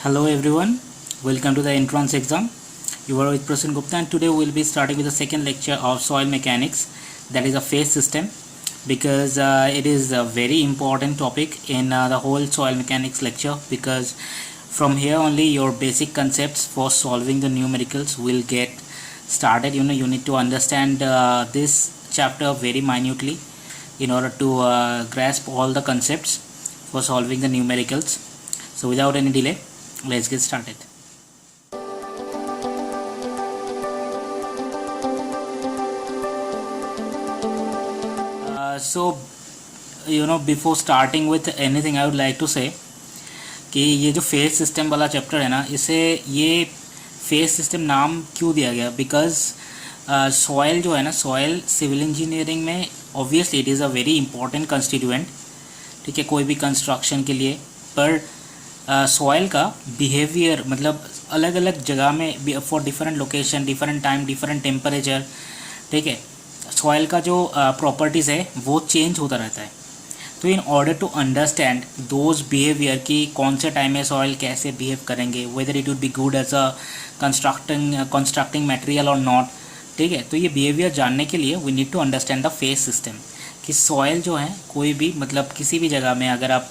Hello everyone, welcome to the entrance exam. You are with Prasun Gupta and today we will be starting with the second lecture of soil mechanics, that is a phase system, because it is a very important topic in the whole soil mechanics lecture, because from here only your basic concepts for solving the numericals will get started. You need to understand this chapter very minutely in order to grasp all the concepts for solving the numericals. So without any delay, let's get started. So before starting with anything I would like to say कि ये जो phase system वाला chapter है ना, इसे ये phase system नाम क्यों दिया गया? बिकॉज सॉयल जो है ना, सॉयल सिविल इंजीनियरिंग में obviously it is a very important constituent, ठीक है, कोई भी कंस्ट्रक्शन के लिए। पर सॉयल का बिहेवियर मतलब अलग अलग जगह में for different location, different time, different temperature, ठीक है, सॉयल का जो प्रॉपर्टीज़ है वो चेंज होता रहता है। तो in order to understand those behaviour कि कौन से टाइम में सॉयल कैसे बिहेव करेंगे, whether it would be good as a constructing material और नॉट, ठीक है, तो ये बिहेवियर जानने के लिए we need to understand the phase system कि सॉयल जो है कोई भी मतलब किसी भी जगह में अगर आप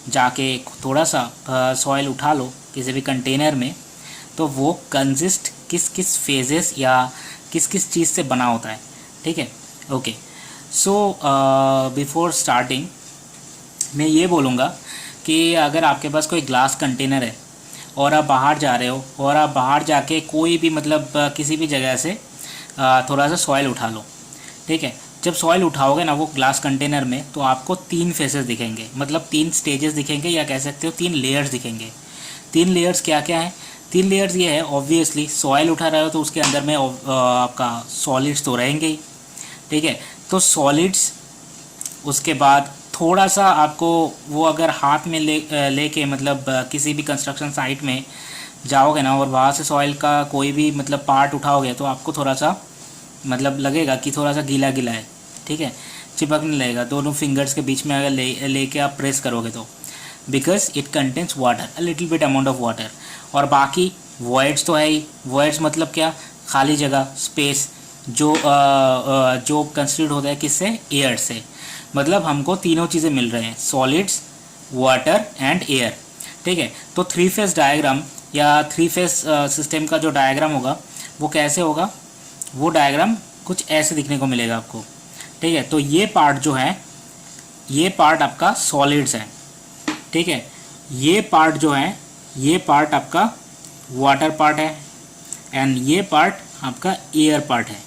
जाके थोड़ा सा सॉयल उठा लो किसी भी कंटेनर में, तो वो कंसिस्ट किस किस फेजेस या किस किस चीज़ से बना होता है, ठीक है। ओके, सो बिफोर स्टार्टिंग मैं ये बोलूँगा कि अगर आपके पास कोई ग्लास कंटेनर है और आप बाहर जा रहे हो और आप बाहर जाके कोई भी मतलब किसी भी जगह से थोड़ा सा सॉयल उठा लो, ठीक है। जब सॉयल उठाओगे ना वो ग्लास कंटेनर में, तो आपको 3 फेसेस दिखेंगे, मतलब 3 स्टेजेस दिखेंगे, या कह सकते हो 3 लेयर्स दिखेंगे। 3 लेयर्स क्या क्या हैं? 3 लेयर्स ये है, ऑब्वियसली सॉयल उठा रहे हो तो उसके अंदर में आपका सॉलिड्स तो रहेंगे ही, ठीक है। तो सॉलिड्स, उसके बाद थोड़ा सा आपको वो अगर हाथ में लेके मतलब किसी भी कंस्ट्रक्शन साइट में जाओगे ना और वहाँ से सॉयल का कोई भी मतलब पार्ट उठाओगे, तो आपको थोड़ा सा मतलब लगेगा कि थोड़ा सा गीला गीला है, ठीक है, चिपकने लगेगा दोनों फिंगर्स के बीच में अगर लेके आप प्रेस करोगे तो, because it contains water, a little bit amount of water. और बाकी वॉइड्स तो है ही। वॉइड्स मतलब क्या? खाली जगह, स्पेस, जो कंस्टिट्यूट होता है किससे? एयर से। मतलब हमको तीनों चीज़ें मिल रहे हैं, सॉलिड्स, वाटर एंड एयर, ठीक है। तो 3 फेज डायग्राम या 3 फेज सिस्टम का जो डायग्राम होगा वो कैसे होगा? वो डायग्राम कुछ ऐसे दिखने को मिलेगा आपको, ठीक है। तो ये पार्ट जो है, ये पार्ट आपका सॉलिड्स है, ठीक है। ये पार्ट जो है, ये पार्ट आपका वाटर पार्ट है, एंड ये पार्ट आपका एयर पार्ट है।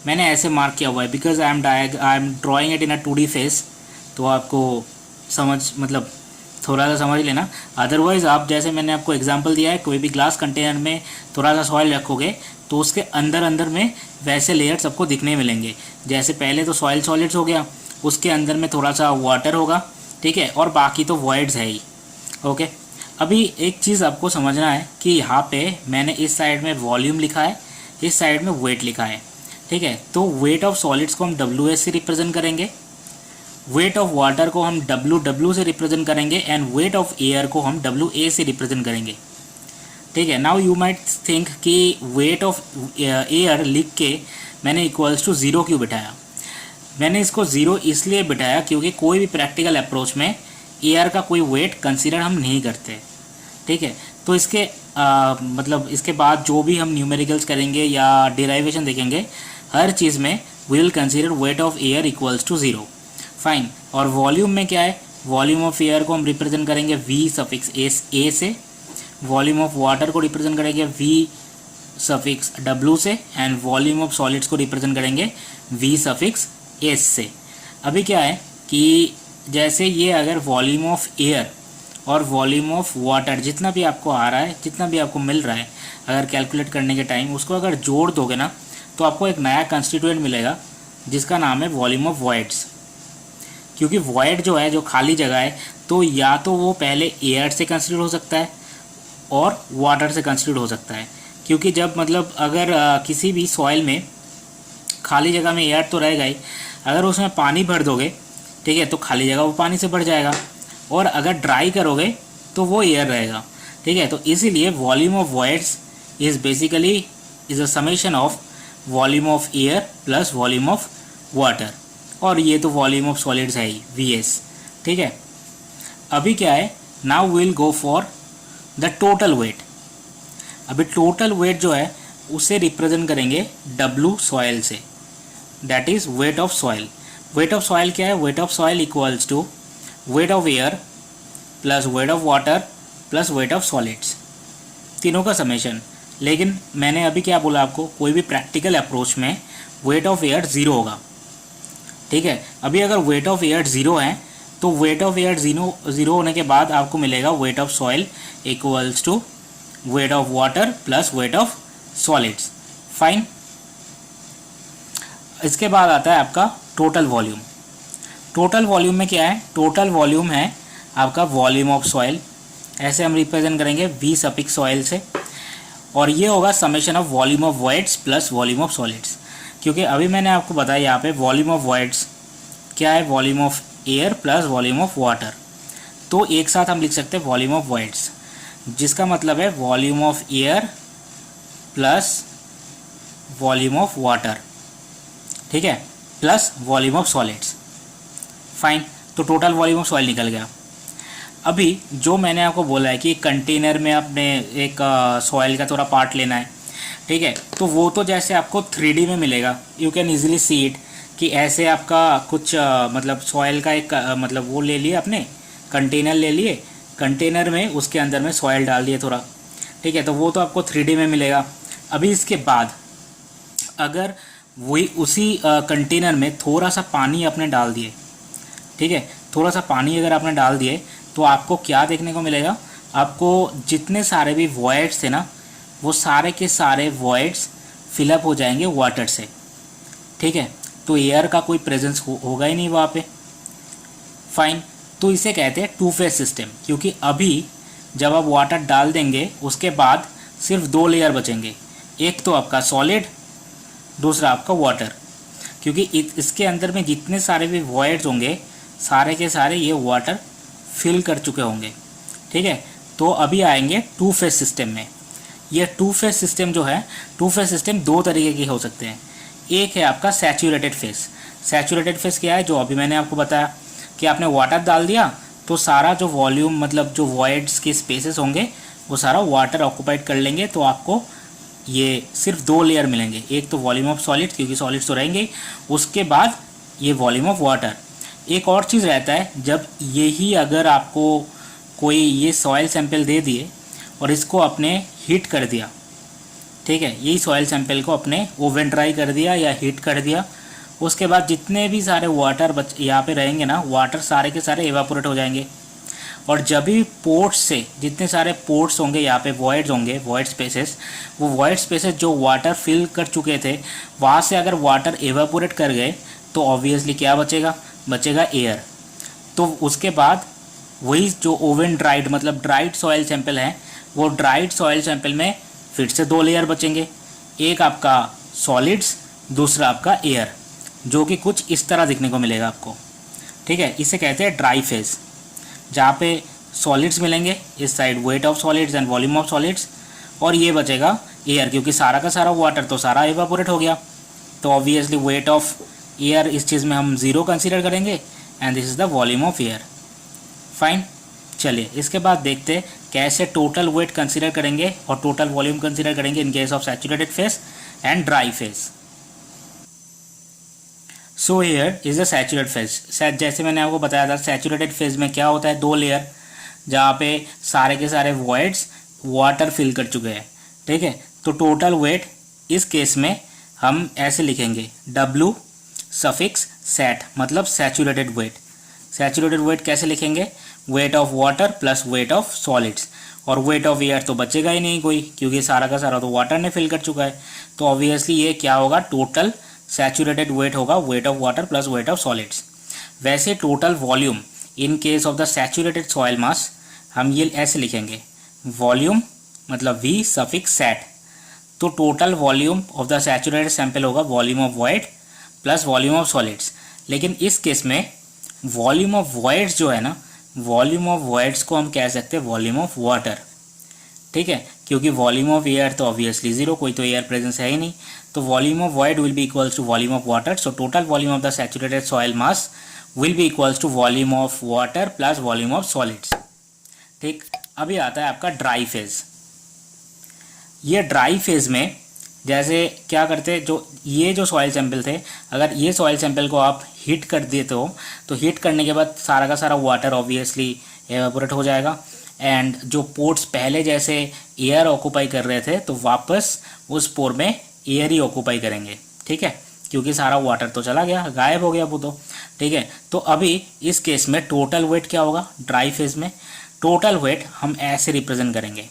मैंने ऐसे मार्क किया हुआ है because I am drawing it in a 2D face, तो आपको मतलब थोड़ा सा समझ लेना। अदरवाइज़ आप जैसे मैंने आपको एग्जांपल दिया है, कोई भी ग्लास कंटेनर में थोड़ा सा सॉइल रखोगे तो उसके अंदर अंदर में वैसे लेयर्स आपको दिखने मिलेंगे। जैसे पहले तो सॉइल सॉलिड्स हो गया, उसके अंदर में थोड़ा सा वाटर होगा, ठीक है, और बाकी तो वॉइड्स है ही। ओके, अभी एक चीज़ आपको समझना है कि यहाँ पे मैंने इस साइड में वॉल्यूम लिखा है, इस साइड में वेट लिखा है, ठीक है। तो वेट ऑफ सॉलिड्स को हम WS से रिप्रेजेंट करेंगे, वेट ऑफ वाटर को हम WW से रिप्रेजेंट करेंगे, एंड वेट ऑफ एयर को हम WA से रिप्रेजेंट करेंगे, ठीक है। नाउ यू माइट थिंक कि वेट ऑफ एयर लिख के मैंने इक्वल्स टू 0 क्यों बिठाया? मैंने इसको 0 इसलिए बिठाया क्योंकि कोई भी प्रैक्टिकल अप्रोच में एयर का कोई वेट कंसीडर हम नहीं करते, ठीक है। तो इसके मतलब इसके बाद जो भी हम न्यूमेरिकल्स करेंगे या डिराइवेशन देखेंगे, हर चीज़ में we will consider weight of air equals to 0, fine. और वॉल्यूम में क्या है? वॉल्यूम ऑफ एयर को हम रिप्रेजेंट करेंगे V सफिक्स A से, वॉल्यूम ऑफ वाटर को रिप्रेजेंट करेंगे V सफिक्स W से, एंड वॉल्यूम ऑफ सॉलिड्स को रिप्रेजेंट करेंगे V सफिक्स S से। अभी क्या है कि जैसे ये अगर वॉल्यूम ऑफ एयर और वॉल्यूम ऑफ वाटर जितना भी आपको आ रहा है, जितना भी आपको मिल रहा है, अगर कैलकुलेट करने के टाइम उसको अगर जोड़ दोगे ना, तो आपको एक नया कंस्टिट्यूएंट मिलेगा जिसका नाम है वॉल्यूम ऑफ वॉइड्स। क्योंकि वॉइड जो है, जो खाली जगह है, तो या तो वो पहले एयर से कंस्टिट्यूट हो सकता है और वाटर से कंस्टिट्यूट हो सकता है। क्योंकि जब मतलब अगर किसी भी सॉइल में खाली जगह में एयर तो रहेगा ही, अगर उसमें पानी भर दोगे, ठीक है, तो खाली जगह वो पानी से भर जाएगा, और अगर ड्राई करोगे तो वो एयर रहेगा। ठीक है, तो इसीलिए volume of voids is basically is a summation of volume of air plus volume of water, और ये तो वॉल्यूम ऑफ सॉलिड्स है ही वीएस। ठीक है, अभी क्या है, now will go for the total weight. अभी टोटल वेट जो है उसे रिप्रेजेंट करेंगे डब्लू सॉइल से, that is weight of soil. Weight of soil क्या है, weight of soil equals to weight of air plus weight of water plus weight of solids, तीनों का समेशन। लेकिन मैंने अभी क्या बोला आपको, कोई भी प्रैक्टिकल अप्रोच में वेट ऑफ एयर ज़ीरो होगा। ठीक है, अभी अगर वेट ऑफ एयर ज़ीरो है तो वेट ऑफ एयर ज़ीरो होने के बाद आपको मिलेगा weight of soil equals to weight of water plus weight of solids. Fine, इसके बाद आता है आपका टोटल वॉल्यूम। टोटल वॉल्यूम में क्या है, टोटल वॉल्यूम है आपका वॉल्यूम ऑफ सॉइल, ऐसे हम रिप्रेजेंट करेंगे वी सफिक्स सॉइल से, और ये होगा summation of volume of voids plus volume of solids. क्योंकि अभी मैंने आपको बताया यहाँ पे वॉल्यूम ऑफ वॉइड्स क्या है, volume of air plus volume of water, तो एक साथ हम लिख सकते हैं वॉल्यूम ऑफ वॉइड्स, जिसका मतलब है volume of air plus volume of water, ठीक है, plus volume of solids. Fine, तो टोटल वॉल्यूम ऑफ सॉइल निकल गया। अभी जो मैंने आपको बोला है कि कंटेनर में आपने एक सॉइल का थोड़ा पार्ट लेना है, ठीक है, तो वो तो जैसे आपको 3D में मिलेगा, you can easily see it, कि ऐसे आपका कुछ मतलब सॉइल का एक मतलब वो ले लिए आपने, कंटेनर ले लिए, कंटेनर में उसके अंदर में सॉइल डाल दिए थोड़ा, ठीक है, तो वो तो आपको 3D में मिलेगा। अभी इसके बाद अगर वही उसी कंटेनर में थोड़ा सा पानी आपने डाल दिए, ठीक है, थोड़ा सा पानी अगर आपने डाल दिए तो आपको क्या देखने को मिलेगा, आपको जितने सारे भी वॉइड्स थे ना, वो सारे के सारे वॉइड्स फिलअप हो जाएंगे वाटर से। ठीक है, तो एयर का कोई प्रेजेंस होगा ही नहीं वहाँ पे। फाइन, तो इसे कहते हैं टू फेज सिस्टम, क्योंकि अभी जब आप वाटर डाल देंगे उसके बाद सिर्फ दो लेयर बचेंगे, एक तो आपका सॉलिड, दूसरा आपका वाटर, क्योंकि इसके अंदर में जितने सारे भी वॉइड्स होंगे सारे के सारे ये वाटर फिल कर चुके होंगे। ठीक है, तो अभी आएंगे टू फेज सिस्टम में। ये टू फेज सिस्टम जो है, टू फेज सिस्टम दो तरीके के हो सकते हैं। एक है आपका सैचुरेटेड फेज। सैचुरेटेड फेज क्या है, जो अभी मैंने आपको बताया कि आपने वाटर डाल दिया तो सारा जो वॉल्यूम मतलब जो वॉइड्स के स्पेसेस होंगे वो सारा वाटर ऑक्यूपाइड कर लेंगे, तो आपको ये सिर्फ दो लेयर मिलेंगे, एक तो वॉल्यूम ऑफ सॉलिड, क्योंकि सॉलिड्स तो रहेंगे, उसके बाद ये वॉल्यूम ऑफ वाटर। एक और चीज़ रहता है, जब यही अगर आपको कोई ये सॉइल सैंपल दे दिए और इसको आपने हीट कर दिया, ठीक है, यही सॉइल सैंपल को अपने ओवन ड्राई कर दिया या हीट कर दिया, उसके बाद जितने भी सारे वाटर यहाँ पे रहेंगे ना, वाटर सारे के सारे एवापोरेट हो जाएंगे, और जब भी पोर्ट्स से जितने सारे पोर्ट्स होंगे यहाँ पे वॉइड्स होंगे, वॉइड स्पेसेस, वो वॉइड स्पेसेस जो वाटर फिल कर चुके थे वहाँ से अगर वाटर एवापोरेट कर गए तो ऑब्वियसली क्या बचेगा, बचेगा एयर। तो उसके बाद वही जो ओवन ड्राइड मतलब ड्राइड सॉइल सैंपल है, वो ड्राइड सॉइल सैंपल में फिर से दो लेयर बचेंगे, एक आपका सॉलिड्स, दूसरा आपका एयर, जो कि कुछ इस तरह दिखने को मिलेगा आपको। ठीक है, इसे कहते हैं ड्राई फेज, जहाँ पे सॉलिड्स मिलेंगे इस side, wait of solids and volume of solids, और ये बचेगा एयर, क्योंकि सारा का सारा वाटर तो सारा एवापोरेट हो गया, तो ऑब्वियसली वेट ऑफ एयर इस चीज़ में हम ज़ीरो कंसीडर करेंगे, and this is the volume of air. Fine, चलिए इसके बाद देखते हैं कैसे टोटल वेट कंसीडर करेंगे और टोटल वॉल्यूम कंसीडर करेंगे इन case of saturated phase and dry phase. So here is a saturated phase. जैसे मैंने आपको बताया था, सैचुरेटेड फेज में क्या होता है, दो लेयर, जहाँ पे सारे के सारे वॉइड्स वाटर फिल कर चुके हैं। ठीक है, तो टोटल वेट इस केस में हम ऐसे लिखेंगे, W सफिक्स सैट, मतलब सैचुरेटेड वेट। सैचुरेटेड वेट कैसे लिखेंगे, wait of water plus weight of solids, और वेट ऑफ एयर तो बचेगा ही नहीं कोई, क्योंकि सारा का सारा तो वाटर ने फिल कर चुका है, तो ऑब्वियसली ये क्या होगा, टोटल सैचुरेटेड वेट होगा, weight of water plus weight of solids. वैसे total volume in case of the saturated soil mass हम ये ऐसे लिखेंगे, वॉल्यूम मतलब V सफिक्स सैट, तो total volume of the saturated sample होगा volume of void plus volume of solids. लेकिन इस केस में वॉल्यूम ऑफ वॉइड्स जो है ना, वॉल्यूम ऑफ वॉइड्स को हम कह सकते हैं वॉल्यूम ऑफ वाटर। ठीक है, क्योंकि वॉल्यूम ऑफ एयर तो ऑब्वियसली जीरो, कोई तो एयर प्रेजेंस है ही नहीं, तो volume of void will be equals to volume of water. So total volume of the saturated soil mass will be equals to volume of water plus volume of solids. ठीक, अभी आता है आपका dry phase. ये dry phase में जैसे क्या करते, जो ये जो सॉइल सैंपल थे, अगर ये सॉइल सैंपल को आप हीट कर देते हो तो हीट करने के बाद सारा का सारा वाटर ऑब्वियसली एवेपोरेट हो जाएगा, एंड जो पोर्ट्स पहले जैसे एयर ऑक्यूपाई कर रहे थे तो वापस उस पोर में एयर ही ऑक्यूपाई करेंगे. ठीक है, क्योंकि सारा वाटर तो चला गया, गायब हो गया वो तो. ठीक है, तो अभी इस केस में टोटल वेट क्या होगा ड्राई फेज में? टोटल वेट हम ऐसे रिप्रेजेंट करेंगे,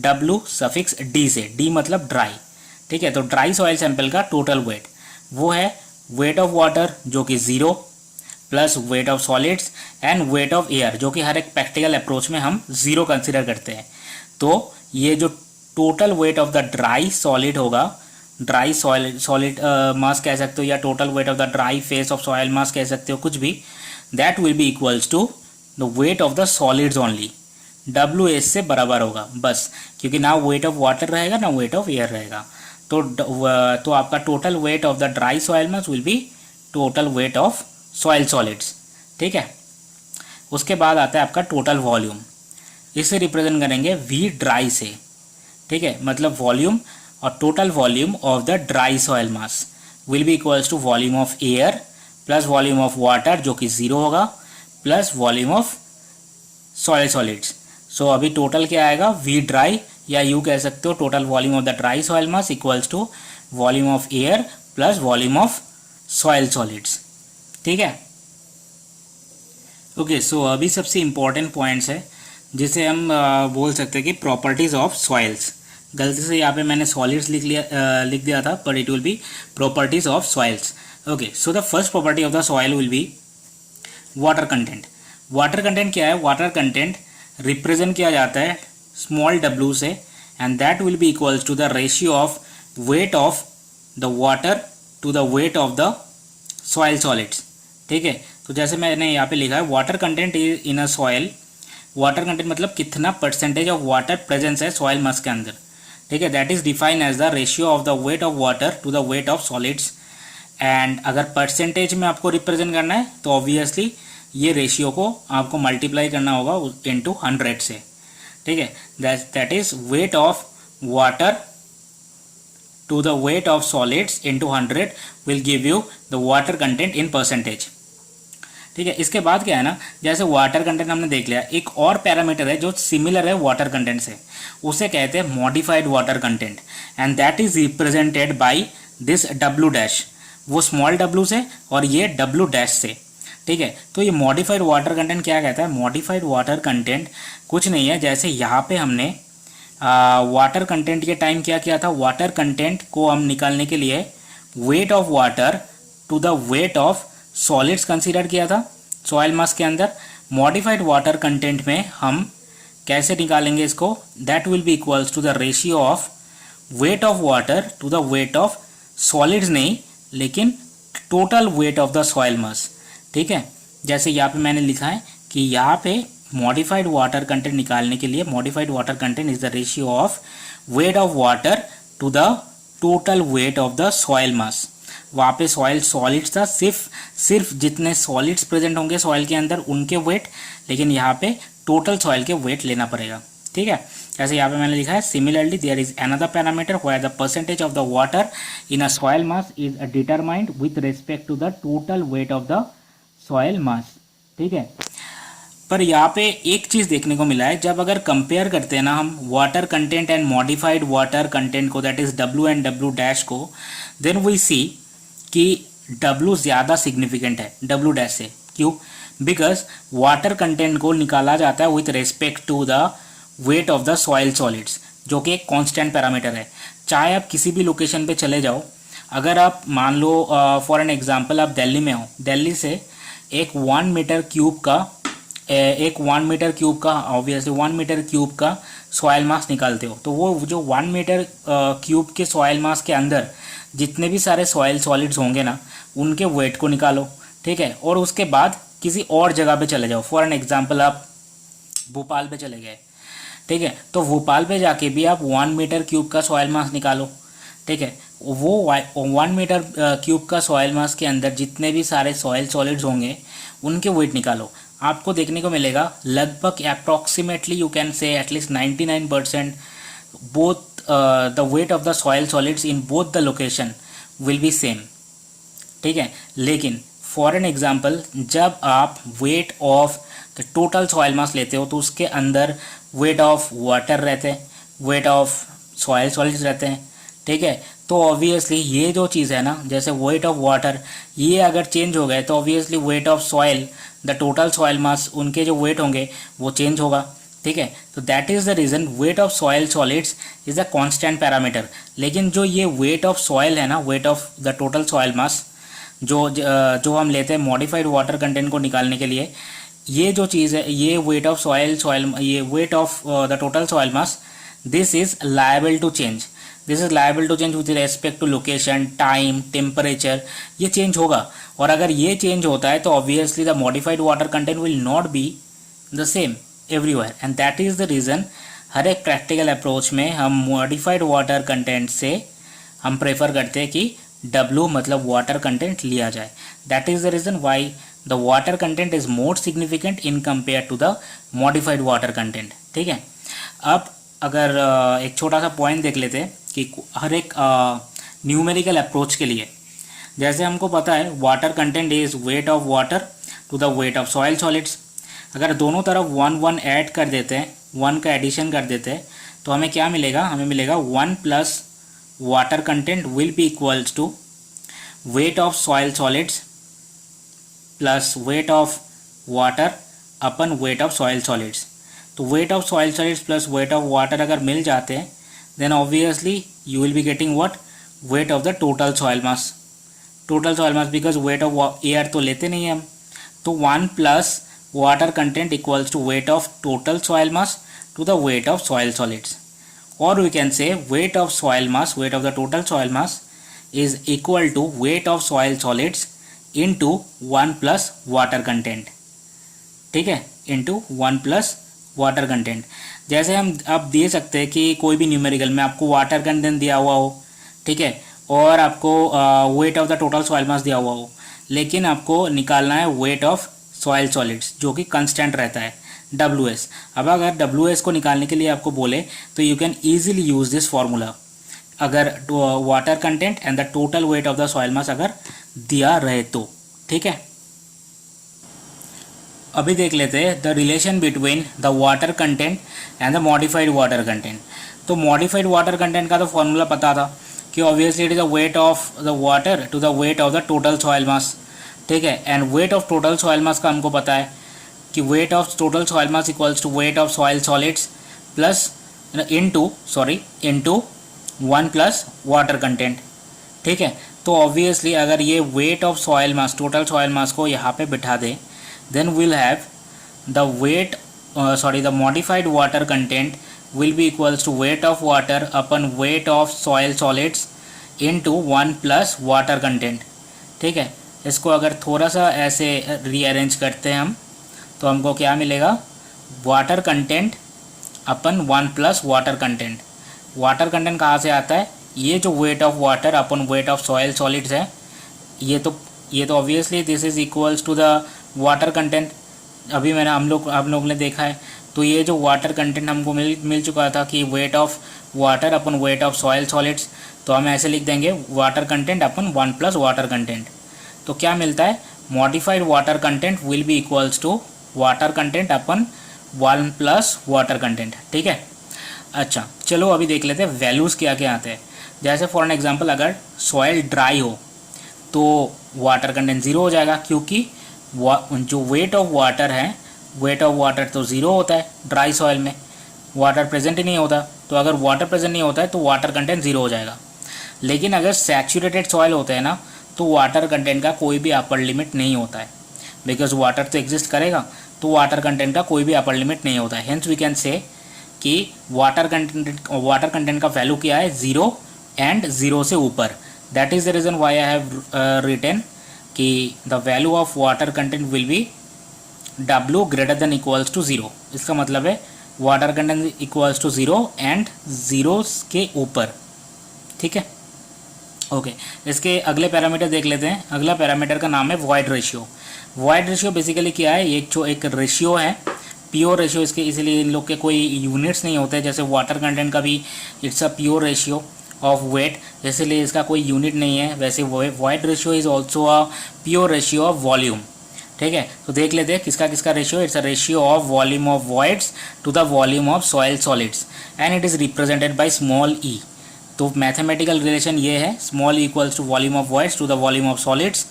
W सफिक्स D से, D मतलब ड्राई. ठीक है, तो ड्राई सॉइल सैंपल का टोटल वेट वो है वेट ऑफ वाटर जो कि 0 plus weight of solids and weight of air जो कि हर एक प्रैक्टिकल अप्रोच में हम 0 कंसिडर करते हैं. तो ये जो total weight of the dry solid होगा, ड्राई सॉलिड मास कह सकते हो, या total weight of the dry phase of soil mass कह सकते हो, कुछ भी, that will be equals to the weight of the solids only. WS से बराबर होगा बस, क्योंकि ना वेट ऑफ वाटर रहेगा ना वेट ऑफ एयर रहेगा. तो आपका total weight of the dry soil mass will be total weight of soil solids. ठीक है, उसके बाद आता है आपका टोटल वॉल्यूम. इसे रिप्रेजेंट करेंगे V ड्राई से. ठीक है, मतलब वॉल्यूम और total volume of the dry soil mass will be equals to volume of air plus volume of water जो कि 0 होगा plus volume of soil solids. So अभी टोटल क्या आएगा V ड्राई, या यू कह सकते हो total volume of the dry soil mass equals to volume of air plus volume of soil solids. ठीक है, ओके. सो अभी सबसे इम्पॉर्टेंट पॉइंट्स है जिसे हम बोल सकते हैं कि प्रॉपर्टीज ऑफ सॉइल्स. गलती से यहाँ पे मैंने सॉलिड्स लिख दिया था, पर it will be properties of soils. Okay, so the first property of the soil will be water content. Water content क्या है? वाटर कंटेंट रिप्रेजेंट किया जाता है स्मॉल w से, and that will be equals to the ratio of weight of the water to the weight of the soil solids. ठीक है, तो जैसे मैंने यहाँ पे लिखा है water content in a soil. Water content मतलब कितना परसेंटेज ऑफ वाटर प्रेजेंस है सॉइल मास के अंदर. ठीक है, that is define as the ratio of the weight of water to the weight of solids. And अगर परसेंटेज में आपको रिप्रेजेंट करना है तो ऑब्वियसली ये रेशियो को आपको मल्टीप्लाई करना होगा इनटू 100 से. ठीक है, that is weight of water to the weight of solids into 100 will give you the water content in percentage. ठीक है, इसके बाद क्या है ना, जैसे वाटर कंटेंट हमने देख लिया, एक और पैरामीटर है जो सिमिलर है वाटर कंटेंट से, उसे कहते हैं modified water content, and that is represented by this W dash. वो स्मॉल w से और ये W डैश से. ठीक है, तो ये मॉडिफाइड वाटर कंटेंट क्या कहता है? मॉडिफाइड वाटर कंटेंट कुछ नहीं है, जैसे यहाँ पे हमने वाटर कंटेंट के टाइम क्या किया था, वाटर कंटेंट को हम निकालने के लिए weight of water to the weight of solids consider किया था सॉइल मास के अंदर. मॉडिफाइड वाटर कंटेंट में हम कैसे निकालेंगे इसको? That will be equals to the ratio of weight of water to the weight of solids, नहीं लेकिन total weight of the soil mass. ठीक है, जैसे यहाँ पे मैंने लिखा है कि यहाँ पे मॉडिफाइड वाटर कंटेंट निकालने के लिए modified water content is the ratio of weight of water to the total weight of the soil mass. वहाँ पे सॉइल सॉलिड्स था, सिर्फ जितने सॉलिड्स प्रेजेंट होंगे सॉइल के अंदर उनके वेट, लेकिन यहाँ पे टोटल सॉइल के वेट लेना पड़ेगा. ठीक है, जैसे यहाँ पे मैंने लिखा है similarly there is another parameter where the percentage of the water in a soil mass is determined with respect to the total weight of the soil mass. ठीक है, पर यहाँ पे एक चीज़ देखने को मिला है, जब अगर कंपेयर करते हैं ना हम water content and modified water content को, that is W and W dash को, देन वी सी कि W ज़्यादा सिग्निफिकेंट है W डैश से. क्यों? बिकॉज वाटर कंटेंट को निकाला जाता है with respect to the weight of the soil solids, जो कि एक कॉन्स्टेंट पैरामीटर है. चाहे आप किसी भी लोकेशन पे चले जाओ, अगर आप मान लो फॉर एन एग्जांपल आप दिल्ली में हो, दिल्ली से एक 1 मीटर क्यूब का ऑब्वियसली 1 मीटर क्यूब का सॉइल मास निकालते हो, तो वो जो 1 मीटर क्यूब के सॉइल मास के अंदर जितने भी सारे सॉइल सॉलिड्स होंगे ना, उनके वेट को निकालो. ठीक है, और उसके बाद किसी और जगह पे चले जाओ, फॉर एन एग्जांपल आप भोपाल पे चले गए. ठीक है। तो भोपाल पे जाके भी आप 1 मीटर क्यूब का सॉयल मास निकालो, ठीक है। वो 1 मीटर क्यूब का सॉयल मास के अंदर जितने भी सारे सॉयल सॉलिड्स होंगे उनके वेट निकालो, आपको देखने को मिलेगा लगभग अप्रॉक्सीमेटली यू कैन से एटलीस्ट 99% both the weight of the soil solids in both the location will be same, ठीक है। लेकिन फॉर एन एग्जाम्पल, जब आप weight of the total soil mass लेते हो तो उसके अंदर वेट ऑफ वाटर रहते हैं, वेट ऑफ सॉयल सॉलिड्स रहते हैं, ठीक है। तो ऑब्वियसली ये जो चीज़ है ना, जैसे वेट ऑफ वाटर ये अगर चेंज हो गए तो obviously weight of soil, the total soil mass, उनके जो वेट होंगे वो चेंज होगा, ठीक है। तो that is the reason weight of soil solids is a constant parameter. लेकिन जो ये वेट ऑफ सॉयल है ना, weight of the total soil mass जो हम लेते हैं मॉडिफाइड वाटर कंटेंट को निकालने के लिए, ये जो चीज़ है, ये वेट ऑफ ये weight of the total soil mass, this is liable to change, this is liable to change with respect to location, time, temperature, ये चेंज होगा। और अगर ये चेंज होता है तो obviously the modified water content will not be the same everywhere, and that is the reason हर एक प्रैक्टिकल अप्रोच में हम मॉडिफाइड वाटर कंटेंट से हम प्रेफर करते हैं कि W मतलब वाटर कंटेंट लिया जाए। That is the reason why the water content is more significant in compare to the modified water content, ठीक है। अब अगर एक छोटा सा पॉइंट देख लेते हैं कि हर एक न्यूमेरिकल अप्रोच के लिए, जैसे हमको पता है water content is weight of water to the weight of soil solids. अगर दोनों तरफ 1 ऐड कर देते हैं, 1 का एडिशन कर देते हैं, तो हमें क्या मिलेगा, हमें मिलेगा 1 plus water content will be equals to weight of soil solids plus weight of water upon weight of soil solids। तो weight of soil solids plus weight of water अगर मिल जाते हैं then obviously you will be getting what, weight of the total soil mass, total soil mass, because weight of air तो लेते नहीं हम। तो 1 plus water content equals to weight of total soil mass to the weight of soil solids, or we can say weight of soil mass, weight of the total soil mass is equal to weight of soil solids into 1 plus water content, ठीक है, into 1 plus water content। जैसे हम अब दे सकते हैं कि कोई भी न्यूमेरिकल में आपको वाटर कंटेंट दिया हुआ हो, ठीक है, और आपको wait of the total soil mass दिया हुआ हो, लेकिन आपको निकालना है वेट ऑफ सॉइल सॉलिड्स जो कि कंस्टेंट रहता है WS। अब अगर WS को निकालने के लिए आपको बोले तो you can easily use this formula, अगर water content and the total weight of the soil mass अगर दिया रहे तो, ठीक है। अभी देख लेते हैं the relation between the water content and the modified water content. तो मॉडिफाइड वाटर कंटेंट का तो फॉर्मूला पता था कि obviously it is the weight of the water to the weight of the total soil mass, ठीक है। And weight of total soil mass का हमको पता है कि weight of total soil mass equals to weight of soil solids plus into 1 plus water content, ठीक है। तो ऑब्वियसली अगर ये weight of soil mass, total soil mass को यहाँ पे बिठा दें, then will have the modified water content will be equals to weight of water upon weight of soil solids into 1 plus water content, ठीक है। इसको अगर थोड़ा सा ऐसे रीअरेंज करते हैं हम तो हमको क्या मिलेगा, water content upon 1 plus water content. Water content कहाँ से आता है, ये जो weight of water upon weight of soil solids है, ये तो obviously this is equals to the water content. अभी मैंने हम लोग ने देखा है, तो ये जो वाटर कंटेंट हमको मिल चुका था कि weight of water upon weight of soil solids, तो हम ऐसे लिख देंगे water content upon 1 plus water content. तो क्या मिलता है, modified water content will be equals to water content upon 1 plus water content, ठीक है। अच्छा चलो अभी देख लेते हैं वैल्यूज़ क्या क्या आते हैं। जैसे फॉर एन एग्जांपल अगर सॉइल ड्राई हो तो वाटर कंटेंट 0 हो जाएगा, क्योंकि जो वेट ऑफ वाटर है, वेट ऑफ वाटर तो 0 होता है ड्राई सॉइल में, वाटर प्रेजेंट ही नहीं होता। तो अगर वाटर प्रेजेंट नहीं होता है तो वाटर कंटेंट 0 हो जाएगा। लेकिन अगर सैचुरेटेड सॉइल होते हैं ना, तो वाटर कंटेंट का कोई भी अपर लिमिट नहीं होता है, बिकॉज वाटर तो एग्जिस्ट करेगा, तो वाटर कंटेंट का कोई भी अपर लिमिट नहीं होता है। हेंस वी कैन से कि वाटर कंटेंट का वैल्यू क्या है, 0 एंड 0 से ऊपर। That is the reason why I have written कि the value of water content will be W greater than equals to 0। इसका मतलब है water content equals to 0 and zeros के ऊपर, ठीक है। ओके, इसके अगले पैरामीटर देख लेते हैं। अगला पैरामीटर का नाम है void ratio. Void ratio basically क्या है, ये जो एक रेशियो है, प्योर रेशियो इसके, इसीलिए इन लोग के कोई यूनिट्स नहीं होते, जैसे वाटर कंटेंट का भी it's a pure ratio of weight, इसलिए इसका कोई यूनिट नहीं है। वैसे void ratio is also a pure ratio of volume, ठीक है। तो देख लेते हैं किसका किसका ratio. It's a ratio of volume of voids to the volume of soil solids and it is represented by small e. तो मैथमेटिकल रिलेशन ये है, small e equals to volume of voids to the volume of solids.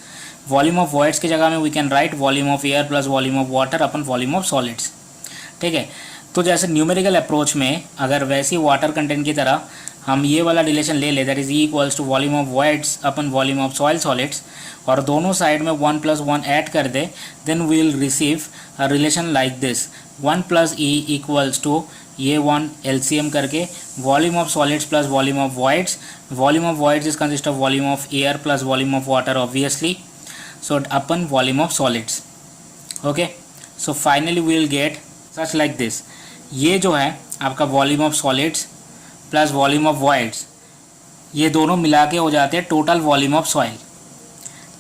Volume of voids की जगह में we can write volume of air plus volume of water upon volume of solids, ठीक है। तो जैसे numerical approach में अगर वैसी वाटर कंटेंट की तरह हम ये वाला रिलेशन ले ले, that is e equals to volume of voids upon volume of soil solids, और दोनों साइड में 1 + 1 ऐड कर दे, then we will receive a relation like this, 1 + E equals to ये 1 LCM करके volume of solids plus volume of voids. Volume of voids is consist of volume of air plus volume of water obviously, so upon volume of solids, okay. So finally we will get such like this. ये जो है आपका volume of solids plus volume of voids, ये दोनों मिला के हो जाते हैं total volume of soil.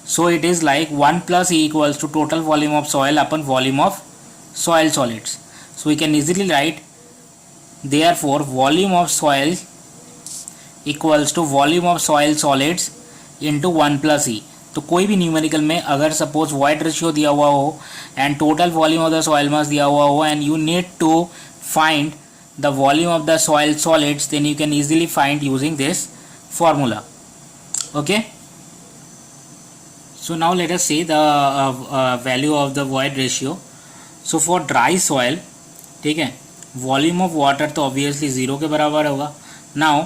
So it is like 1 + E equals to total volume of soil upon volume of soil solids. So we can easily write therefore volume of soil equals to volume of soil solids into 1 + E। तो कोई भी numerical में अगर suppose void ratio दिया हुआ हो and total volume of the soil mass दिया हुआ हो and you need to find the volume of the soil solids, then you can easily find using this formula, okay. So now let us see the value of the void ratio. So for dry soil, ठीक है, volume of water तो obviously 0 के बराबर होगा। Now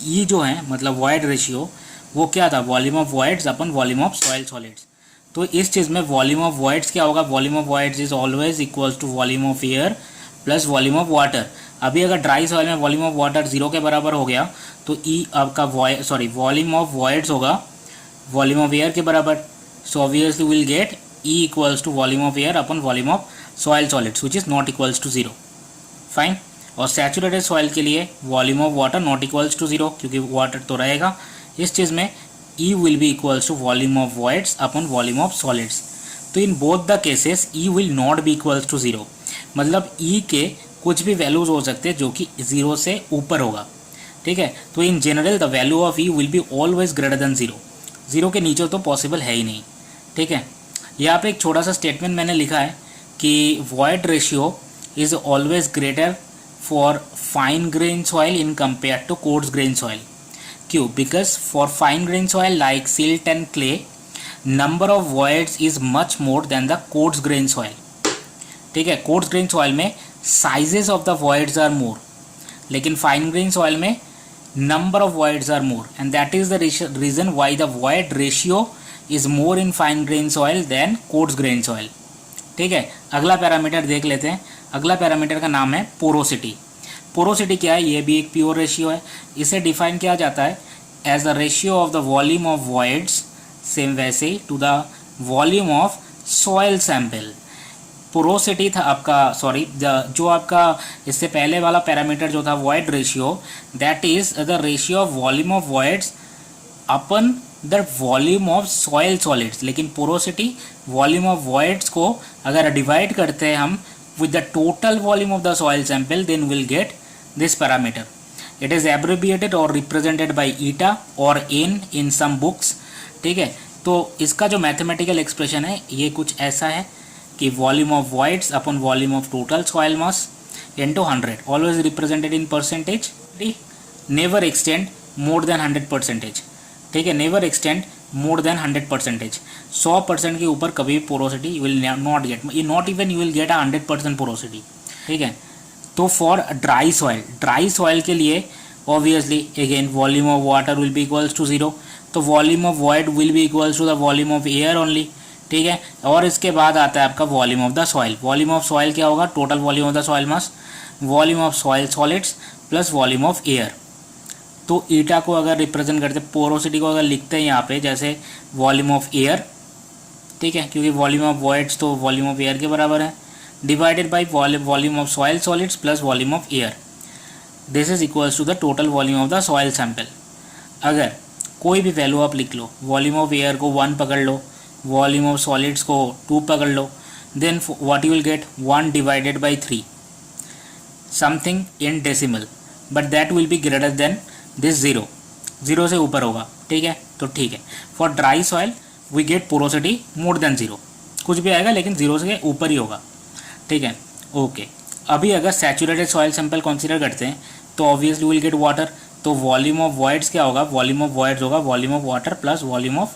ये जो है मतलब वॉइड रेशियो वो क्या था, volume of voids upon volume of soil solids. तो इस चीज़ में वॉल्यूम ऑफ वॉइड्स क्या होगा, volume of voids is always equals to volume of air plus volume of water. अभी अगर ड्राई सॉइल में वॉल्यूम ऑफ वाटर 0 के बराबर हो गया तो ई आपका वॉल्यूम ऑफ वॉइड्स होगा वॉल्यूम ऑफ एयर के बराबर। So obviously will get e equals to volume of air upon volume of soil solids which is not equals to 0, fine. और सैचुरेटेड सॉइल के लिए volume of water not equals to 0, क्योंकि water तो रहेगा। इस चीज़ में E will be equals to volume of voids upon volume of solids. तो in both the cases E will not be equals to 0, मतलब E के कुछ भी वैल्यूज हो सकते हैं जो कि 0 से ऊपर होगा, ठीक है। तो in general the value of E will be always greater than 0। 0 के नीचे तो पॉसिबल है ही नहीं, ठीक है। यहाँ पे एक छोटा सा स्टेटमेंट मैंने लिखा है कि void ratio is always greater for fine grain soil in compared to coarse grain soil. क्यों? Because for fine grain soil like silt and clay, number of voids is much more than the coarse grain soil. ठीक है, coarse grain soil में sizes of the voids are more, लेकिन fine grain soil में number of voids are more, and that is the reason why the void ratio is more in fine grain soil than coarse grain soil, ठीक है। अगला parameter देख लेते हैं। अगला parameter का नाम है पोरोसिटी। पोरोसिटी क्या है, ये भी एक प्योर रेशियो है। इसे डिफाइन किया जाता है as the ratio of the volume of voids, same वैसे ही to the volume of soil sample. Porosity था आपका, जो आपका इससे पहले वाला पैरामीटर जो था void ratio, that is the ratio of volume of voids upon the volume of soil solids. लेकिन पोरोसिटी वॉल्यूम ऑफ वॉइड्स को अगर डिवाइड करते हैं हम with the total volume of the soil sample, then we'll get this parameter. It is abbreviated or represented by eta or n in some books, ठीक है। तो इसका जो मैथमेटिकल एक्सप्रेशन है ये कुछ ऐसा है कि volume of voids upon volume of total soil mass into 100, always represented in percentage, never extend more than 100%, ठीक है। नेवर एक्सटेंड मोर देन 100%, 100% के ऊपर कभी porosity you will not get, not even you will get 100% porosity, ठीक है। तो for dry soil के लिए obviously again volume of water will be equals to 0, तो volume of void will be equals to the volume of air only, ठीक है। और इसके बाद आता है आपका volume of the soil. Volume of soil क्या होगा, total volume of the soil mass, volume of soil solids plus volume of air. तो ईटा को अगर रिप्रेजेंट करते, पोरोसिटी को अगर लिखते हैं यहाँ पे जैसे वॉल्यूम ऑफ एयर, ठीक है, क्योंकि वॉल्यूम ऑफ वॉइड्स तो वॉल्यूम ऑफ एयर के बराबर है। divided by volume of soil solids plus volume of air. This is equals to the total volume of the soil sample. अगर कोई भी वैल्यू आप लिख लो, वॉल्यूम ऑफ एयर को 1 पकड़ लो, वॉल्यूम ऑफ सॉलिड्स को 2 पकड़ लो, then what you will get 1 divided by 3, something in decimal, but that will be greater than this 0. 0 से ऊपर होगा, ठीक है, तो ठीक है. For dry soil we get porosity more than 0, कुछ भी आएगा लेकिन 0 से ऊपर ही होगा, ठीक है. ओके, अभी अगर सैचुरेटेड सॉइल सैंपल कंसीडर करते हैं तो ऑब्वियसली विल गेट वाटर. तो वॉल्यूम ऑफ वॉइड्स क्या होगा? वॉल्यूम ऑफ वॉइड्स होगा volume of water plus volume of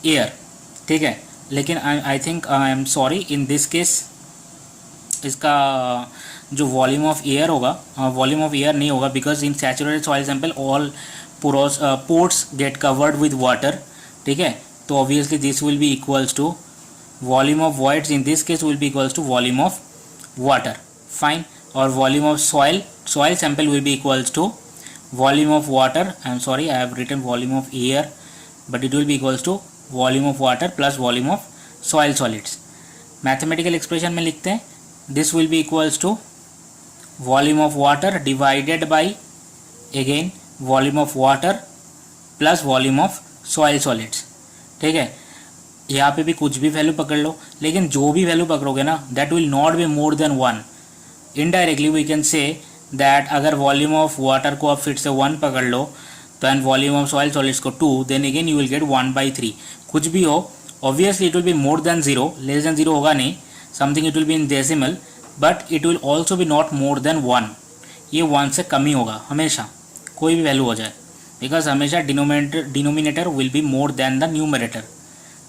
air, ठीक है. लेकिन I think I am sorry, in this case इसका जो वॉल्यूम ऑफ एयर होगा, वॉल्यूम ऑफ एयर नहीं होगा, because in saturated soil sample all ports get covered with water, ठीक है. तो obviously this will be equals to volume of voids in this case will be equals to volume of water, fine. और volume of soil sample will be equals to volume of water. I am sorry, I have written volume of air, but it will be equals to volume of water plus volume of soil solids. Mathematical expression में लिखते हैं, this will be equals to volume of water divided by again volume of water plus volume of soil solids, ठीक है. यहाँ पे भी कुछ भी वैल्यू पकड़ लो, लेकिन जो भी वैल्यू पकड़ोगे ना that will not be more than 1. Indirectly we can say that अगर वॉल्यूम ऑफ वाटर को आप फिर से 1 पकड़ लो तो and volume of soil solids को 2, then again you will get 1/3. कुछ भी हो, obviously it will be more than 0, less than 0 होगा नहीं, something it will be in decimal, but it will also be not more than 1. ये 1 से कम ही होगा हमेशा, कोई भी वैल्यू हो जाए, बिकॉज हमेशा denominator will be more then the numerator,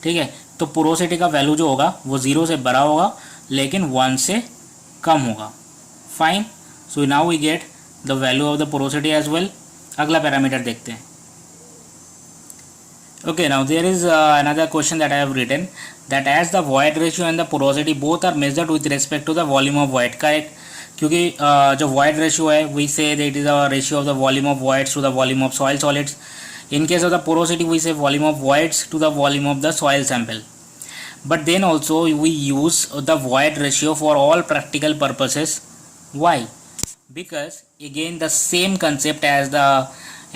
ठीक है. तो पोरोसिटी का वैल्यू जो होगा वो 0 से बड़ा होगा लेकिन 1 से कम होगा, fine. So now we get the value of the porosity as well. अगला पैरामीटर देखते हैं. Okay, now there is another question that I have written, that as the void ratio and the porosity both are measured with respect to the volume of void, correct? क्योंकि जो void ratio है we say that it is a ratio of the volume of voids to the volume of soil solids. In case of the porosity we say volume of voids to the volume of the soil sample. But then also we use the void ratio for all practical purposes. Why? Because again the same concept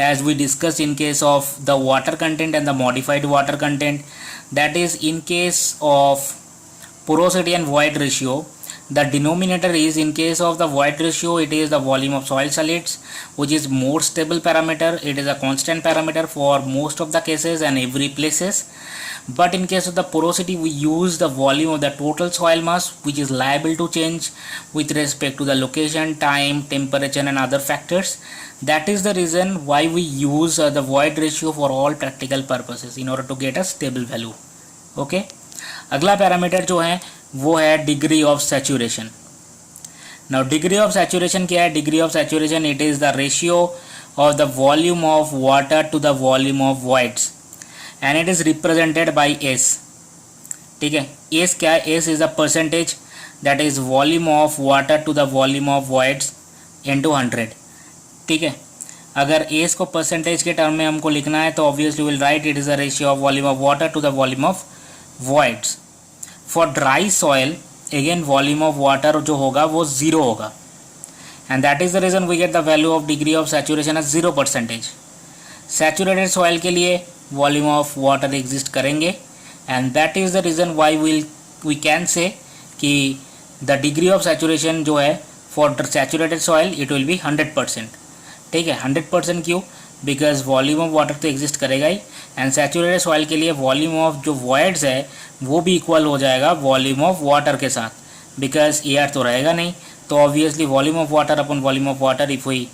as we discussed in case of the water content and the modified water content, that is in case of porosity and void ratio, the denominator is, in case of the void ratio it is the volume of soil solids, which is more stable parameter. It is a constant parameter for most of the cases and every places. But in case of the porosity we use the volume of the total soil mass, which is liable to change with respect to the location, time, temperature and other factors. That is the reason why we use the void ratio for all practical purposes in order to get a stable value. Okay, अगला parameter जो है वो है degree of saturation. Now degree of saturation क्या है? Degree of saturation it is the ratio of the volume of water to the volume of voids and it is represented by S, ठीक है. S क्या है? S is the percentage that is volume of water to the volume of voids into 100, ठीक है. अगर S को percentage के term में हमको लिखना है तो obviously will write it is a ratio of volume of water to the volume of voids. For dry soil again volume of water जो होगा वो 0 होगा, and that is the reason we get the value of degree of saturation as 0%. Saturated soil के लिए volume of water exist करेंगे, and that is the reason why we can say कि the degree of saturation जो है for saturated soil it will B 100%, ठीक है. 100% क्यों? Because volume of water तो एग्जिस्ट करेगा ही, एंड सैचुरेटेड सॉइल के लिए वॉल्यूम ऑफ जो वॉइड्स है वो भी इक्वल हो जाएगा वॉल्यूम ऑफ वाटर के साथ, बिकॉज एयर तो रहेगा नहीं. तो obviously volume of water upon volume of water if we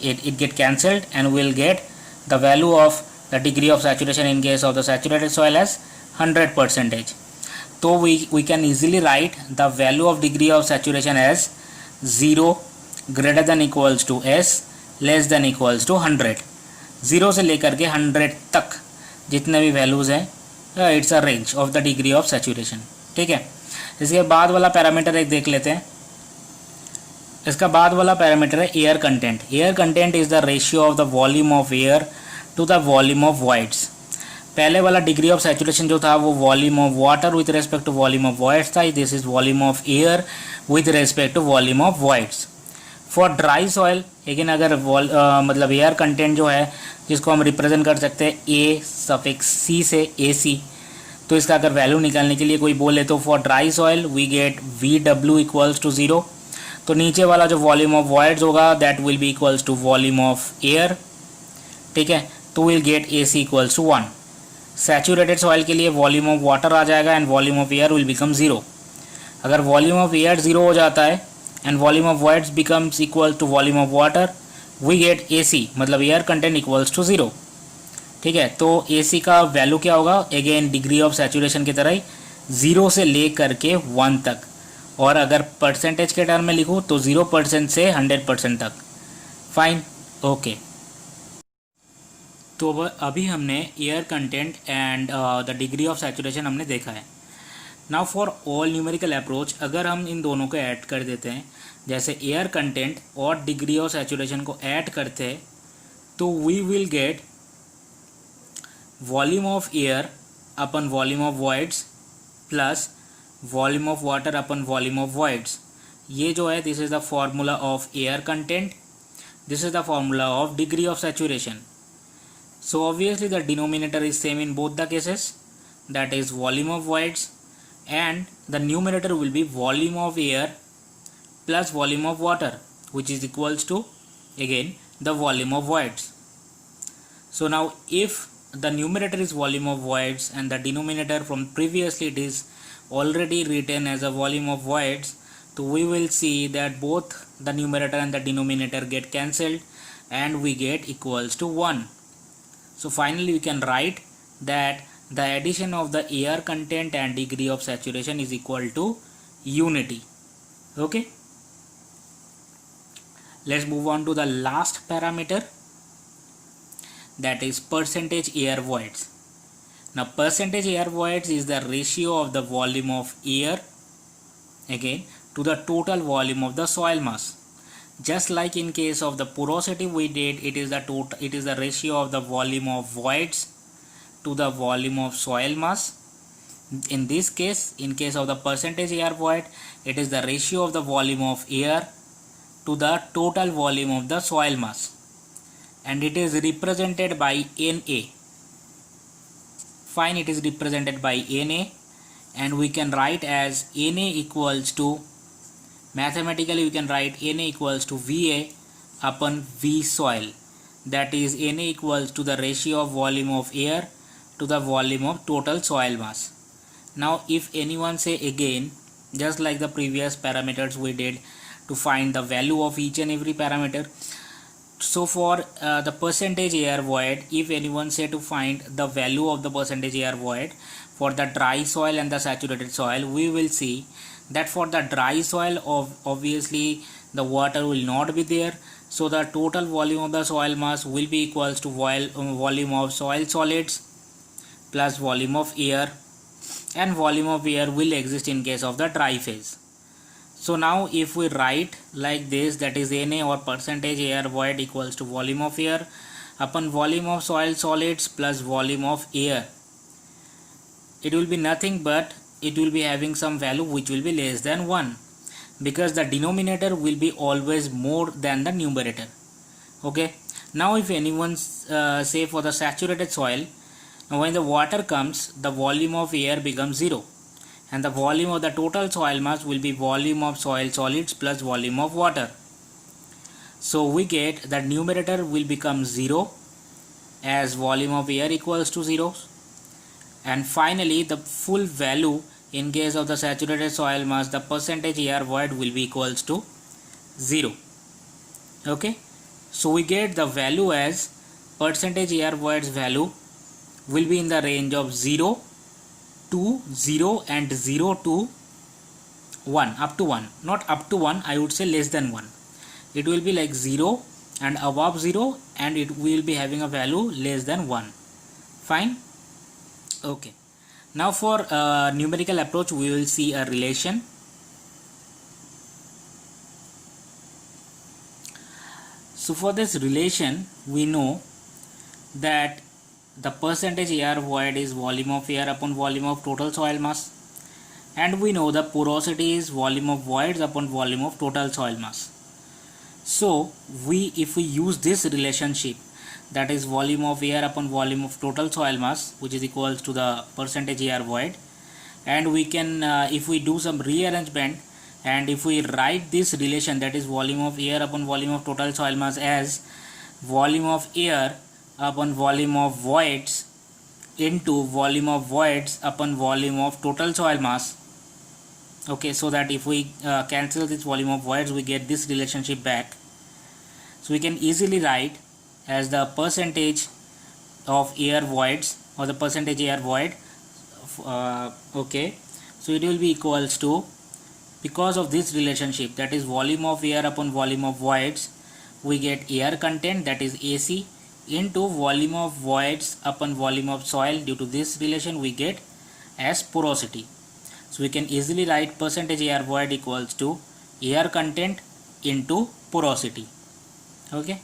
it get cancelled and we will get the value of the degree of saturation in case of the saturated soil as 100%. So we can easily write the value of degree of saturation as 0 greater than equals to S less than equals to 100. 0 से लेकर के 100 तक जितने भी values हैं it's a range of the degree of saturation, ठीक है. इसके बाद वाला पैरामीटर एक देख लेते हैं. इसका बाद वाला पैरामीटर है air content. Air content is the ratio of the volume of air to the volume of voids. पहले वाला डिग्री ऑफ सैचुरेशन जो था वो volume of water with respect to volume of voids था, this is volume of air with respect to volume of voids. For dry soil लेकिन अगर मतलब air content जो है जिसको हम रिप्रेजेंट कर सकते हैं ए सफिक्स सी से ए सी, तो इसका अगर वैल्यू निकालने के लिए कोई बोले तो for dry soil we get V W equals to 0। तो नीचे वाला जो वॉल्यूम ऑफ वॉइड्स होगा that will be equals to volume of air, ठीक है, तो will get A C equals to 1। Saturated soil के लिए वॉल्यूम ऑफ वाटर आ जाएगा and volume of air will become 0। अगर वॉल्यूम ऑफ एयर 0 हो जाता है and volume of voids becomes equal to volume of water, we get A c, मतलब air content equals to 0, ठीक है। तो ए सी का वैल्यू क्या होगा, अगेन डिग्री ऑफ सैचुरेशन की तरह ही 0 से ले करके 1 तक, और अगर परसेंटेज के टर्म में लिखूँ तो 0% से 100% तक। Fine, okay. तो अभी हमने air content and the degree of saturation हमने देखा है। Now for all numerical approach अगर हम इन दोनों को ऐड कर देते हैं, जैसे एयर कंटेंट और डिग्री ऑफ सैचुरेशन को ऐड करते हैं, तो we will get volume of air upon volume of voids plus volume of water upon volume of voids. ये जो है this is the formula of air content, this is the formula of degree of saturation. So obviously the denominator is same in both the cases, that is volume of voids, and the numerator will be volume of air plus volume of water, which is equals to again the volume of voids. So now if the numerator is volume of voids and the denominator from previously it is already written as a volume of voids, so we will see that both the numerator and the denominator get cancelled and we get equals to 1. So finally we can write that the addition of the air content and degree of saturation is equal to unity. Okay, let's move on to the last parameter, that is percentage air voids. Now percentage air voids is the ratio of the volume of air again to the total volume of the soil mass. Just like in case of the porosity we did, it is the ratio of the volume of voids to the volume of soil mass. In this case, in case of the percentage air void, it is the ratio of the volume of air to the total volume of the soil mass, and it is represented by Na. Fine, it is represented by Na, and we can write as Na equals to, mathematically we can write Na equals to Va upon V soil, that is Na equals to the ratio of volume of air to the volume of total soil mass. Now if anyone say again, just like the previous parameters we did to find the value of each and every parameter, so for the percentage air void, if anyone say to find the value of the percentage air void for the dry soil and the saturated soil, we will see that for the dry soil obviously the water will not be there, so the total volume of the soil mass will be equals to volume of soil solids plus volume of air, and volume of air will exist in case of the dry phase. So now if we write like this, that is Na or percentage air void equals to volume of air upon volume of soil solids plus volume of air, it will be nothing but it will be having some value which will be less than 1, because the denominator will be always more than the numerator. Okay, now if anyone say for the saturated soil, now when the water comes, the volume of air becomes 0, and the volume of the total soil mass will be volume of soil solids plus volume of water. So we get that numerator will become 0 as volume of air equals to 0, and finally the full value in case of the saturated soil mass, the percentage air void will be equals to 0. Okay, so we get the value as percentage air void's value will be in the range of 0 to 0 and 0 to 1, up to 1, not up to 1, I would say less than 1. It will be like 0 and above 0, and it will be having a value less than 1. Fine, okay. Now for numerical approach we will see a relation. So for this relation we know that the percentage air void is volume of air upon volume of total soil mass, and we know the porosity is volume of voids upon volume of total soil mass. So if we use this relationship, that is volume of air upon volume of total soil mass, which is equals to the percentage air void, and we can if we do some rearrangement, and if we write this relation, that is volume of air upon volume of total soil mass, as volume of air upon volume of voids into volume of voids upon volume of total soil mass. Okay, so that if we cancel this volume of voids, we get this relationship back. So we can easily write as the percentage of air voids, or the percentage air void. Okay, so it will be equals to, because of this relationship, that is volume of air upon volume of voids, we get air content, that is AC, into volume of voids upon volume of soil. Due to this relation, we get as porosity. So we can easily write percentage air void equals to air content into porosity. Okay.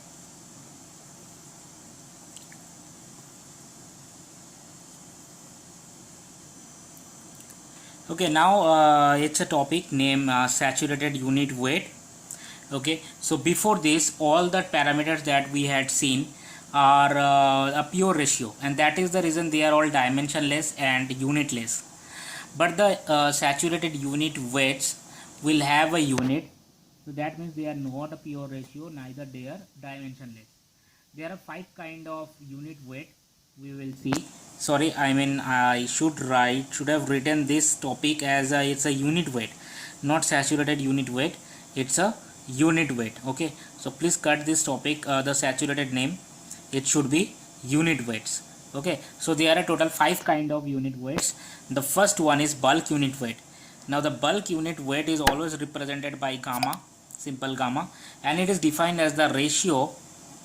Okay, now it's a topic named saturated unit weight. Okay, so before this, all the parameters that we had seen are a pure ratio, and that is the reason they are all dimensionless and unitless. But the saturated unit weights will have a unit, so that means they are not a pure ratio, neither they are dimensionless. There are 5 kind of unit weight we will see. Sorry, I mean I should have written this topic as it's a unit weight, not saturated unit weight, it's a unit weight. Okay, so please cut this topic, the saturated name, it should be unit weights. Okay, so there are total 5 kind of unit weights. The first one is bulk unit weight. Now the bulk unit weight is always represented by gamma, simple gamma, and it is defined as the ratio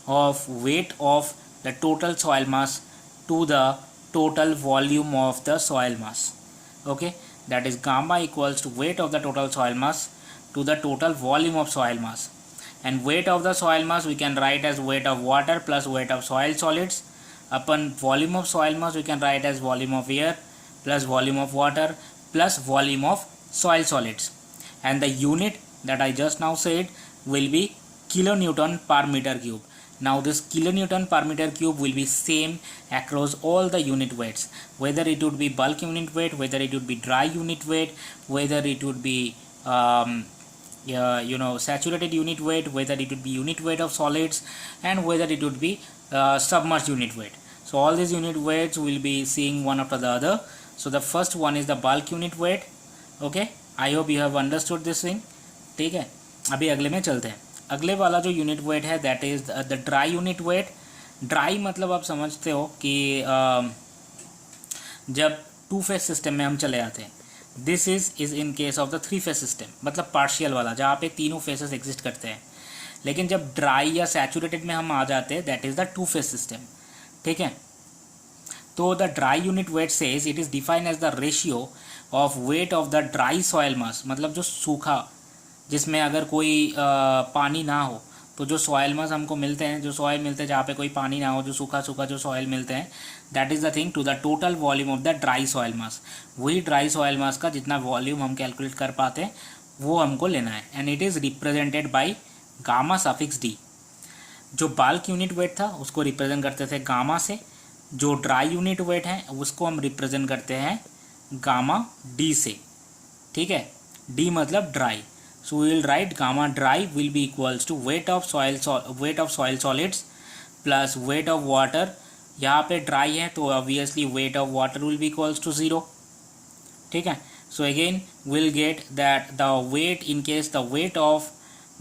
of weight of the total soil mass to the total volume of the soil mass. Okay, that is gamma equals to weight of the total soil mass to the total volume of soil mass. And weight of the soil mass we can write as weight of water plus weight of soil solids upon volume of soil mass, we can write as volume of air plus volume of water plus volume of soil solids. And the unit that I just now said will be kilonewton per meter cube. Now this kilonewton per meter cube will be same across all the unit weights, whether it would be bulk unit weight, whether it would be dry unit weight, whether it would be saturated unit weight, whether it would be unit weight of solids, and whether it would be submerged unit weight. So all these unit weights will be seeing one after the other. So the first one is the bulk unit weight. Okay, I hope you have understood this thing. ठीक है, अभी अगले में चलते हैं. अगले वाला जो यूनिट वेट है that is the dry unit wait. Dry मतलब आप समझते हो कि जब 2 फेज सिस्टम में हम चले आते हैं. This is in case of the 3 phase system, मतलब पार्शियल वाला जहाँ पे तीनों फेसेस एग्जिस्ट करते हैं. लेकिन जब ड्राई या सैचुरेटेड में हम आ जाते हैं that is the 2 phase system. ठीक है, तो the dry unit weight says it is defined as the ratio of weight of the dry soil mass, मतलब जो सूखा, जिसमें अगर कोई पानी ना हो, तो जो सॉयल मास हमको मिलते हैं, जो सॉयल मिलते हैं जहाँ पे कोई पानी ना हो, जो सूखा सूखा जो सॉयल मिलते हैं, that is the thing to the total volume of the dry soil mass. वही ड्राई सॉयल मास का जितना वॉल्यूम हम कैलकुलेट कर पाते हैं वो हमको लेना है. And it is represented by gamma suffix D. जो बाल्क यूनिट वेट था उसको रिप्रेजेंट करते थे गामा से, जो ड्राई यूनिट वेट है उसको हम रिप्रेजेंट करते हैं गामा डी से. ठीक है, डी मतलब dry. So we will write gamma dry will be equals to weight of soil solids plus weight of water. यहाँ पे dry है तो obviously weight of water will be equals to 0. ठीक है, so again we'll get that the weight, in case the weight of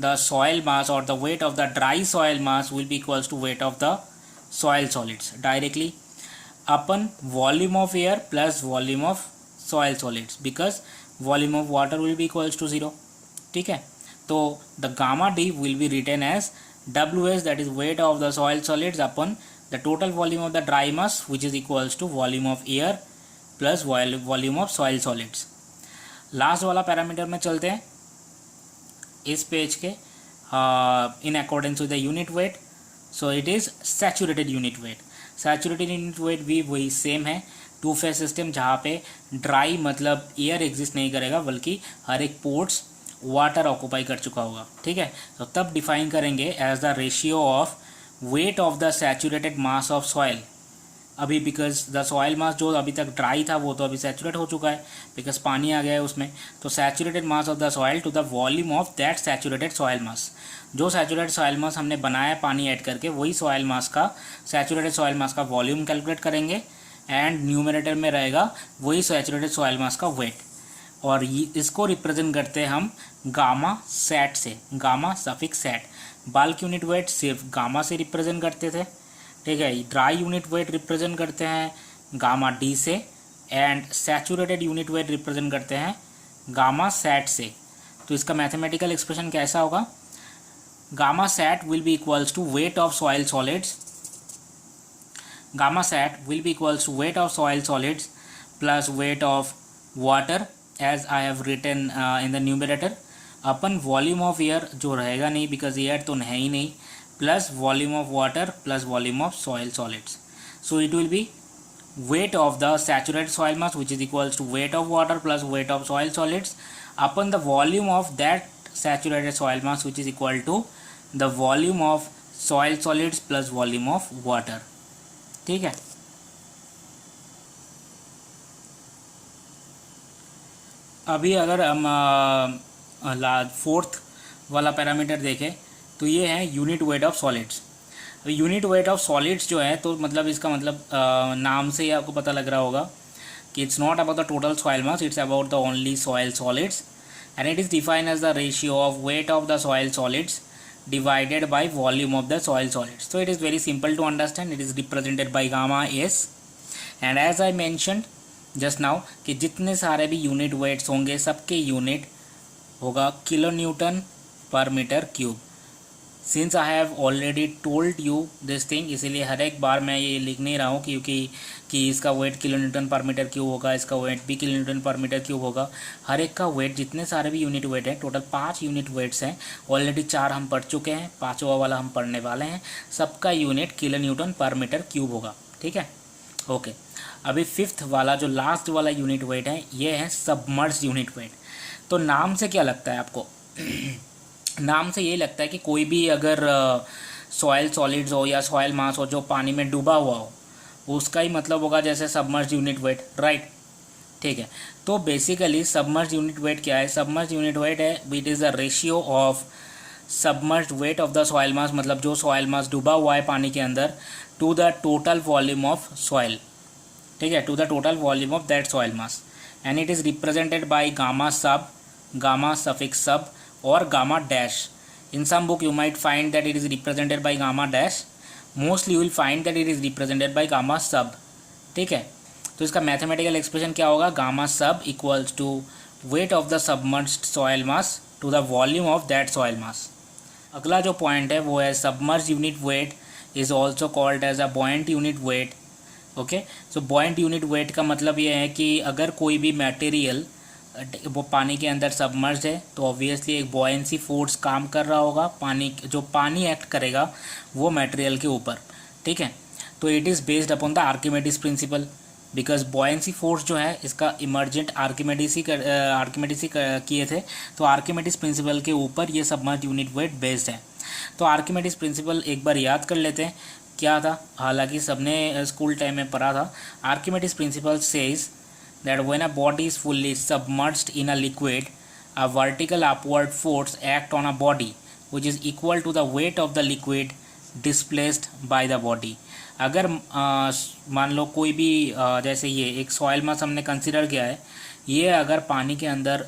the soil mass or the weight of the dry soil mass will be equals to weight of the soil solids directly upon volume of air plus volume of soil solids, because volume of water will be equals to 0. ठीक है, तो the gamma D will be written as WS, that is weight of the soil solids upon the total volume of the dry mass which is equals to volume of air plus volume of soil solids. Last वाला parameter में चलते हैं इस page के in according to the unit weight. So it is saturated unit weight. Saturated unit weight भी वही same है, two phase system, जहाँ पे ड्राई मतलब एयर एग्जिस्ट नहीं करेगा बल्कि हर एक पोर्ट्स वाटर ऑक्यूपाई कर चुका होगा, ठीक है। तो तब डिफाइन करेंगे as the ratio of weight of the saturated mass of soil. अभी बिकॉज द सॉइल मास जो अभी तक ड्राई था वो तो अभी सैचुरेट हो चुका है बिकॉज पानी आ गया है उसमें, तो saturated mass of the soil to the volume of that saturated soil mass. जो सैचुरेटेड सॉइल मास हमने बनाया पानी ऐड करके, वही सॉइल मास का, सैचुरेटेड सॉइल मास का वॉल्यूम कैलकुलेट करेंगे एंड न्यूमरेटर में रहेगा वही सैचुरेटेड सॉइल मास का वेट। और इसको रिप्रेजेंट करते हैं हम गामा सैट से, gamma suffix sat. Bulk unit weight सिर्फ गामा से रिप्रेजेंट करते थे, ठीक है। ड्राई यूनिट वेट रिप्रेजेंट करते हैं गामा डी से and saturated unit wait represent करते हैं गामा सैट से। तो इसका मैथमेटिकल एक्सप्रेशन कैसा होगा, gamma sat will be equals to weight of soil solids, gamma sat will be equals to weight of soil solids plus weight of water as I have written in the numerator upon volume of air जो रहेगा नहीं because air तो है ही नहीं, plus volume of water plus volume of soil solids. So it will be weight of the saturated soil mass which is equals to weight of water plus weight of soil solids upon the volume of that saturated soil mass which is equal to the volume of soil solids plus volume of water, ठीक है। अभी अगर हम fourth वाला parameter देखें तो ये है unit weight of solids. Unit weight of solids जो है तो मतलब इसका मतलब नाम से ही आपको पता लग रहा होगा कि it's not about the total soil mass, it's about the only soil solids and it is defined as the ratio of weight of the soil solids divided by volume of the soil solids. So it is very simple to understand. It is represented by gamma S and as I mentioned just now कि जितने सारे भी unit weights होंगे सबके unit होगा kilo newton per metre cube. Since I have already told you this thing, इसीलिए हर एक बार मैं ये लिख नहीं रहा हूँ क्योंकि कि इसका wait kilo newton per metre cube होगा, इसका वेट भी kilo newton per metre cube होगा। हर एक का वेट, जितने सारे भी यूनिट वेट है, टोटल 5 यूनिट वेट्स हैं, ऑलरेडी 4 हम पढ़ चुके हैं, 5वां वाला हम पढ़ने वाले हैं। सबका unit kilo newton per metre cube होगा, ठीक है। ओके, अभी 5th वाला जो लास्ट वाला यूनिट वेट है ये है सबमर्ज्ड यूनिट वेट। तो नाम से क्या लगता है आपको? नाम से ये लगता है कि कोई भी अगर सॉइल सॉलिड्स हो या सॉइल मास हो जो पानी में डूबा हुआ हो, उसका ही मतलब होगा जैसे सबमर्ज्ड यूनिट वेट, राइट, ठीक है। तो बेसिकली सबमर्ज्ड यूनिट वेट क्या है? सबमर्ज्ड यूनिट वेट है it is the ratio of submerged wait of the soil मास, मतलब जो सॉइल मास डूबा हुआ है पानी के अंदर, to the total volume of soil, ठीक है, to the total volume of that soil mass and it is represented by gamma sub, gamma suffix sub और gamma dash. In some book you might find that it is represented by gamma dash. Mostly you will find that it is represented by gamma sub, ठीक है। तो इसका mathematical expression क्या होगा? Gamma sub equals to weight of the submerged soil mass to the volume of that soil mass. अगला जो point है वो है submerged unit weight is also called as a buoyant unit weight. Okay, so buoyant unit weight का मतलब ये है कि अगर कोई भी मटेरियल वो पानी के अंदर सबमर्ज है तो ऑब्वियसली एक बॉयंसी फोर्स काम कर रहा होगा, पानी एक्ट करेगा वो मटेरियल के ऊपर, ठीक है। तो it is based upon the Archimedes principle, because buoyancy force जो है इसका इमर्जेंट आर्किमेडिस ही किए थे, तो आर्किमेडिस प्रिंसिपल के ऊपर ये सबमर्ज यूनिट वेट बेस्ड है। तो आर्किमेडिस प्रिंसिपल एक बार याद कर लेते हैं क्या था, हालांकि सबने स्कूल टाइम में पढ़ा था। Archimedes principle says that when a body is fully submerged in a liquid, a vertical upward force act on a body which is equal to the weight of the liquid displaced by the body. अगर मान लो कोई भी जैसे ये एक soil मास हमने consider किया है, ये अगर पानी के अंदर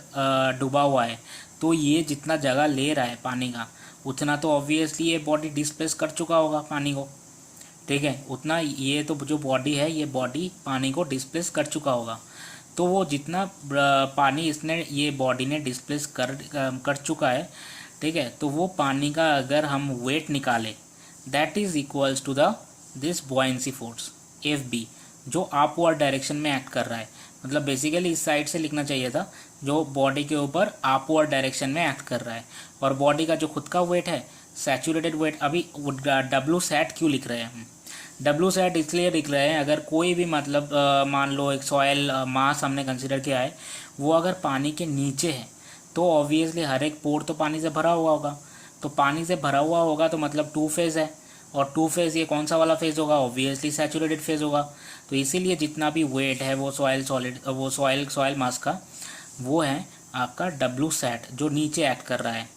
डूबा हुआ है तो ये जितना जगह ले रहा है पानी का उतना तो ऑब्वियसली ये बॉडी डिस्प्लेस कर चुका होगा पानी को, ठीक है, उतना ये तो जो बॉडी है ये बॉडी पानी को डिस्प्लेस कर चुका होगा। तो वो जितना पानी इसने ये बॉडी ने डिस्प्लेस कर चुका है, ठीक है, तो वो पानी का अगर हम वेट निकालें that is equals to the this buoyancy force FB जो अपवर्ड डायरेक्शन में एक्ट कर रहा है। मतलब बेसिकली इस साइड से लिखना चाहिए था, जो बॉडी के ऊपर अपवर्ड डायरेक्शन में एक्ट कर रहा है। और बॉडी का जो खुद का वेट है सैचुरेटेड वेट, अभी W सैट क्यों लिख रहे हैं हम? डब्लू सेट इसलिए लिख रहे हैं, अगर कोई भी मतलब मान लो एक सॉयल मास हमने कंसिडर किया है, वो अगर पानी के नीचे है तो ऑब्वियसली हर एक पोर तो पानी से भरा हुआ होगा, तो पानी से भरा हुआ होगा तो मतलब टू फेज़ है, और टू फेज़ ये कौन सा वाला फेज़ होगा, ऑब्वियसली सैचुरेटेड फेज़ होगा। तो इसीलिए जितना भी वेट है वो सॉयल मास का वो है आपका डब्लू सेट, जो नीचे एक्ट कर रहा है।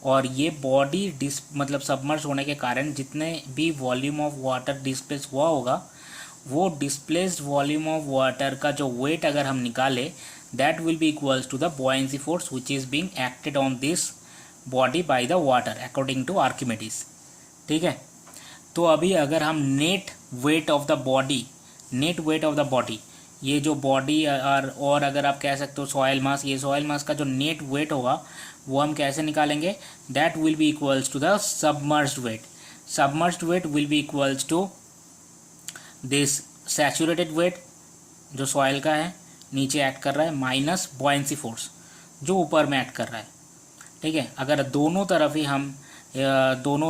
और ये बॉडी मतलब सबमर्ज होने के कारण जितने भी वॉल्यूम ऑफ वाटर डिस्प्लेस हुआ होगा, वो डिस्प्लेस्ड वॉल्यूम ऑफ वाटर का जो वेट अगर हम निकाले, that will be equals to the buoyancy force which is being acted on this body by the water according to Archimedes. ठीक है, तो अभी अगर हम net weight of the body, ये जो बॉडी और अगर आप कह सकते हो सॉयल मास, ये सॉयल मास का जो नेट वेट होगा वो हम कैसे निकालेंगे, that will be equals to the submerged weight. Submerged weight will be equals to this saturated weight जो सॉयल का है नीचे एक्ट कर रहा है, माइनस बॉयंसी फोर्स जो ऊपर में एक्ट कर रहा है। ठीक है, अगर दोनों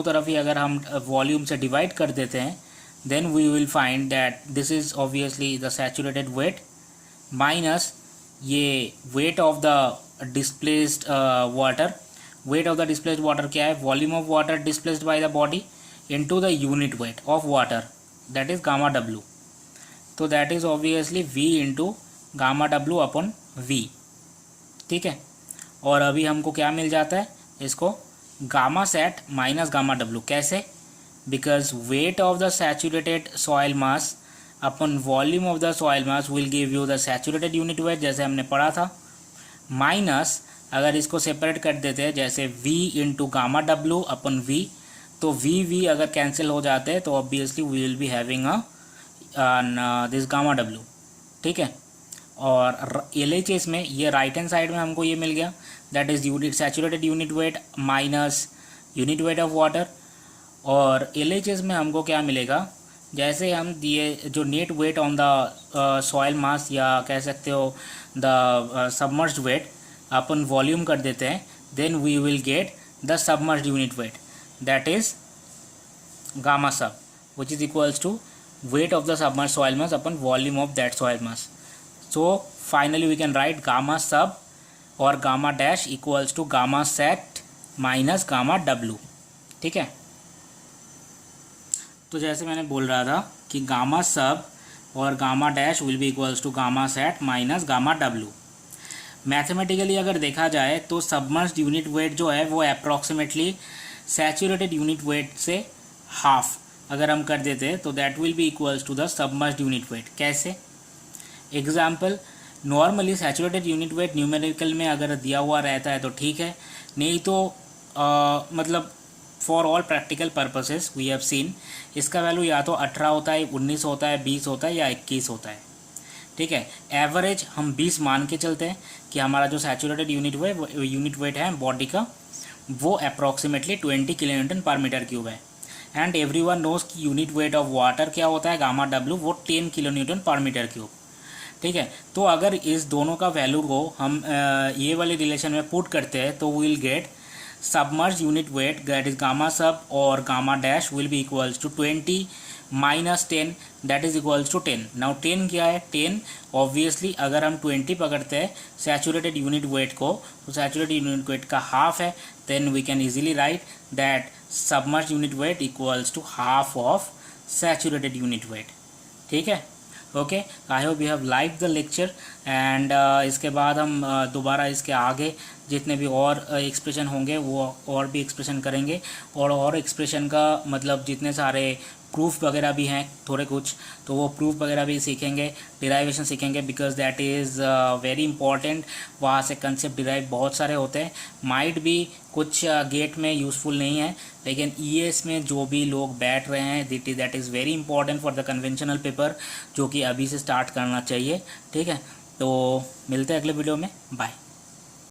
तरफ ही अगर हम वॉल्यूम से डिवाइड कर देते हैं, then we will find that this is obviously the saturated weight minus ये weight of the displaced water। weight of the displaced water क्या है, volume of water displaced by the body into the unit weight of water, that is gamma w। तो that is obviously v into gamma w upon v। ठीक है, और अभी हमको क्या मिल जाता है, इसको gamma sat minus gamma W. कैसे, because weight of the saturated soil mass upon volume of the soil mass will give you the saturated unit weight, जैसे हमने पढ़ा था, माइनस अगर इसको सेपरेट कर देते हैं जैसे v into gamma W upon v, तो v अगर कैंसिल हो जाते हैं तो obviously we will be having this gamma W. ठीक है, और LHS में ये राइट हैंड साइड में हमको ये मिल गया, that is unit saturated unit wait minus unit weight of water. और LHS में हमको क्या मिलेगा, जैसे हम दिए जो net weight on the soil mass या कह सकते हो the submerged weight upon volume कर देते हैं, then we will get the submerged unit weight, that is gamma sub, which is equals to weight of the submerged soil mass upon volume of that soil mass. So finally we can write gamma sub और gamma dash equals to gamma sat minus gamma W. ठीक है, तो जैसे मैंने बोल रहा था कि गामा सब और gamma dash will be equals to gamma sat minus gamma W. Mathematically अगर देखा जाए तो सबमर्ज्ड यूनिट वेट जो है वो अप्रॉक्सीमेटली सैचुरेटेड यूनिट वेट से हाफ अगर हम कर देते हैं तो that will be equals to the submerged unit weight. कैसे, example, normally saturated unit weight numerical में अगर दिया हुआ रहता है तो ठीक है, नहीं तो मतलब for all practical purposes we have seen इसका वैल्यू या तो 18 होता है, 19 होता है, 20 होता है या 21 होता है। ठीक है, एवरेज हम 20 मान के चलते हैं कि हमारा जो सैचुरेटेड यूनिट वेट है बॉडी का वो अप्रॉक्सीमेटली 20 किलोन्यूटन पर मीटर क्यूब है। एंड एवरीवन नोज कि यूनिट वेट ऑफ वाटर क्या होता है, गामा डब्ल्यू, वो 10 किलोन्यूटन पर मीटर क्यूब। ठीक है, तो अगर इस दोनों का वैल्यू को हम ये वाले रिलेशन में पुट करते हैं तो we will get submerged unit weight, that is gamma sub or gamma dash will be equals to 20 minus 10, that is equals to 10। now 10 क्या है, 10 obviously अगर हम 20 पकड़ते हैं सैचुरेटेड यूनिट वेट को तो सैचुरेटेड यूनिट वेट का हाफ है, then we can easily write that submerged unit weight equals to half of saturated unit weight। ठीक है, okay, I hope you have like the lecture and इसके बाद हम दोबारा इसके आगे जितने भी और एक्सप्रेशन होंगे वो और भी एक्सप्रेशन करेंगे, और एक्सप्रेशन का मतलब जितने सारे प्रूफ वगैरह भी हैं थोड़े कुछ, तो वो प्रूफ वगैरह भी सीखेंगे, डिराइवेशन सीखेंगे, because that is very important. वहाँ से कंसेप्ट डिराइव बहुत सारे होते हैं, माइट भी कुछ गेट में यूज़फुल नहीं है, लेकिन ES में जो भी लोग बैठ रहे हैं that is very important for the conventional paper, जो कि अभी से स्टार्ट करना चाहिए। ठीक है, तो मिलते हैं अगले वीडियो में, बाय।